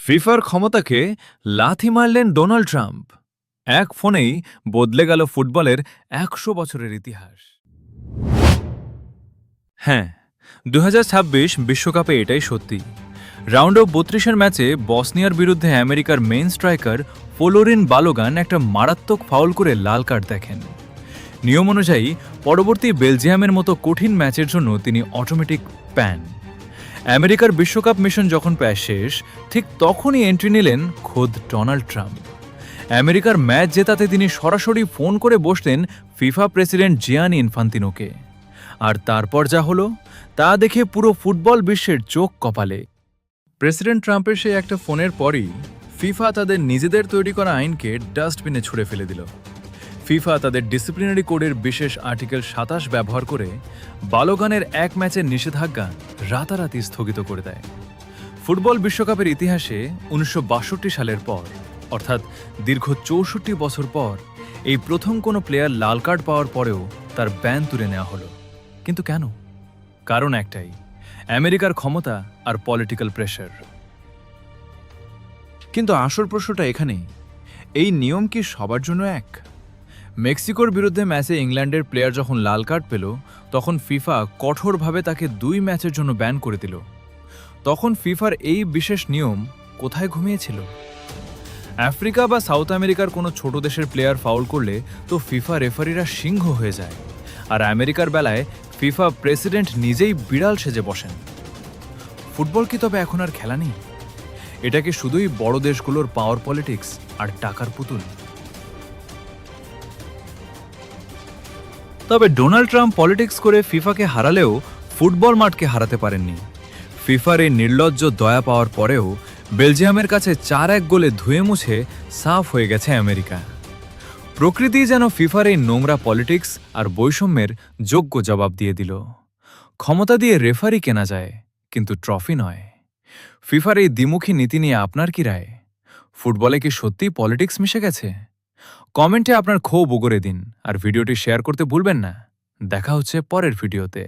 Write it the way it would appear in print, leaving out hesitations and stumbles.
ফিফার ক্ষমতাকে লাথি মারলেন ডোনাল্ড ট্রাম্প। এক ফোনেই বদলে গেল ফুটবলের ১০০ বছরের ইতিহাস। হ্যাঁ, ২০২৬ বিশ্বকাপে এটাই সত্যি। রাউন্ড অফ ৩২-এর ম্যাচে বসনিয়ার বিরুদ্ধে আমেরিকার মেইন স্ট্রাইকার ফলোরিন বালোগান একটা মারাত্মক ফাউল করে লাল কার্ড দেখেন। নিয়ম অনুযায়ী পরবর্তী বেলজিয়ামের মতো কঠিন ম্যাচের জন্য তিনি অটোমেটিক প্যান। আমেরিকার বিশ্বকাপ মিশন যখন প্রায় শেষ, ঠিক তখনই এন্ট্রি নিলেন খোদ ডোনাল্ড ট্রাম্প। আমেরিকার ম্যাচ জেতাতে তিনি সরাসরি ফোন করে বসলেন ফিফা প্রেসিডেন্ট জিয়ানি ইনফান্তিনোকে। আর তারপর যা হলো তা দেখে পুরো ফুটবল বিশ্বের চোখ কপালে। প্রেসিডেন্ট ট্রাম্পের সেই একটা ফোনের পরই ফিফা তাদের নিজেদের তৈরি করা আইনকে ডাস্টবিনে ছুঁড়ে ফেলে দিল। ফিফা তাদের ডিসিপ্লিনারি কোডের বিশেষ আর্টিকেল ২৭ ব্যবহার করে বালোগানের এক ম্যাচের নিষেধাজ্ঞা রাতারাতি স্থগিত করে দেয়। ফুটবল বিশ্বকাপের ইতিহাসে ১৯৬২ সালের পর, অর্থাৎ দীর্ঘ ৬৪ বছর পর, এই প্রথম কোনো প্লেয়ার লাল কার্ড পাওয়ার পরেও তার ব্যান তুলে নেওয়া হলো। কিন্তু কেন? কারণ একটাই, আমেরিকার ক্ষমতা আর পলিটিক্যাল প্রেশার। কিন্তু আসল প্রশ্নটা এখানেই, এই নিয়ম কি সবার জন্য এক? মেক্সিকোর বিরুদ্ধে ম্যাচে ইংল্যান্ডের প্লেয়ার যখন লাল কার্ড পেল, তখন ফিফা কঠোরভাবে তাকে ২ ম্যাচের জন্য ব্যান করে দিল। তখন ফিফার এই বিশেষ নিয়ম কোথায় ঘুমিয়েছিল? আফ্রিকা বা সাউথ আমেরিকার কোনো ছোট দেশের প্লেয়ার ফাউল করলে তো ফিফা রেফারিরা সিংহ হয়ে যায়, আর আমেরিকার বেলায় ফিফা প্রেসিডেন্ট নিজেই বিড়াল সেজে বসেন। ফুটবল কি তবে এখন আর খেলা নেই? এটা কি শুধুই বড় দেশগুলোর পাওয়ার পলিটিক্স আর টাকার পুতুল? তবে ডোনাল্ড ট্রাম্প পলিটিক্স করে ফিফাকে হারালেও ফুটবল মাঠকে হারাতে পারেননি। ফিফার এই নির্লজ্জ দয়া পাওয়ার পরেও বেলজিয়ামের কাছে ৪-১ গোলে ধুয়ে মুছে সাফ হয়ে গেছে আমেরিকা। প্রকৃতি যেন ফিফার এই নোংরা পলিটিক্স আর বৈষম্যের যোগ্য জবাব দিয়ে দিল। ক্ষমতা দিয়ে রেফারি কেনা যায়, কিন্তু ট্রফি নয়। ফিফার এই দ্বিমুখী নীতি নিয়ে আপনার কি রায়? ফুটবলে কি সত্যিই পলিটিক্স মিশে গেছে? কমেন্টে আপনার ক্ষোভ উগরে দিন, আর ভিডিওটি শেয়ার করতে ভুলবেন না। দেখা হচ্ছে পরের ভিডিওতে।